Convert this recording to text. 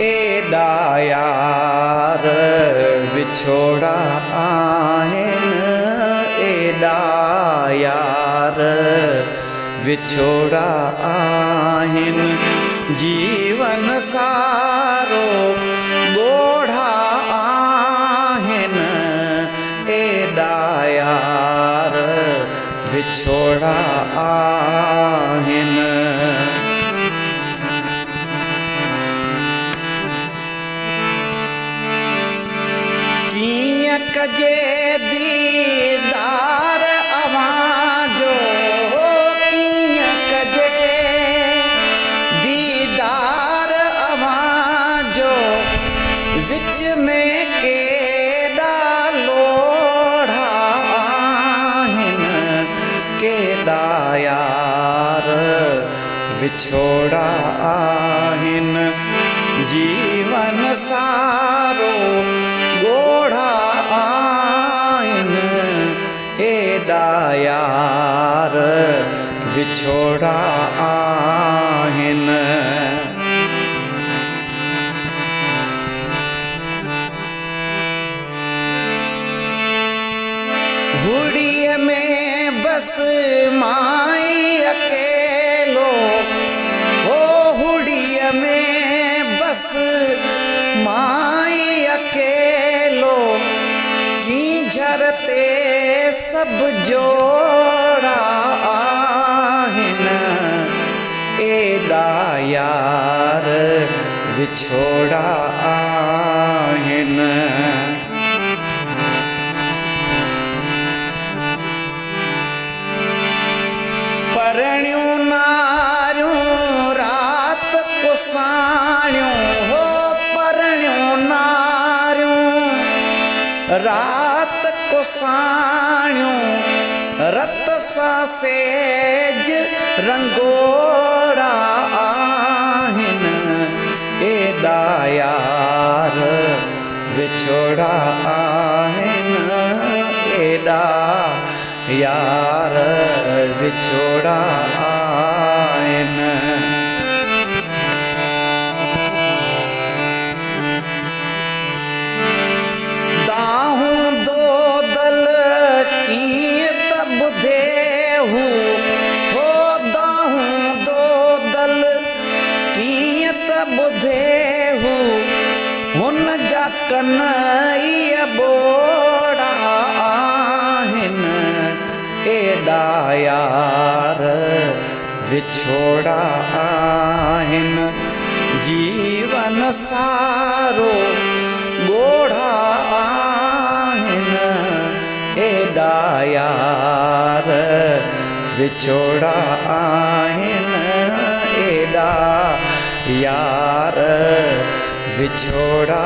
एॾा यार विछोड़ा आहिनि, एॾा यार विछोड़ा आहिनि, जीवन सारो ॻोढ़ा आहिनि, एॾा यार विछोड़ा आहिनि। कीअं कजे दीदार अवां जो, कीअं कजे दीदार अवां जो, विच में केॾा लोढ़ा आहिनि, केॾा यार विछोड़ा आहिनि, जीवन सारो ॻोढ़ा आहिनि, एॾा यार विछोड़ा आहिनि। हुड़ीअ में बस माई अकेलो, हो हुड़ीअ में बस माई अकेलो, कींझरते सब जोड़ा आहिनि, एॾा यार विछोड़ा आहिनि। परणियूं नारियूं रात कुसाणियूं, हो परणियूं नारियूं रात कुसाणियूं, रत सां सेज रंगोड़ा आहिनि, एॾा यार विछोड़ा आहिनि, एॾा यार विछोड़ा आहिनि। दाहूं दोदल कीअं त ॿुधे हू, हो दाहूं दोदल कीअं त ॿुधे हू, हुन जा कन्हैया ॿोड़ा आहिनि, एॾा यार विछोड़ा आहिनि, जीवन सारो ॻोढ़ा आहिनि, एॾा यार विछोड़ा आहिनि, एॾा यार विछोड़ा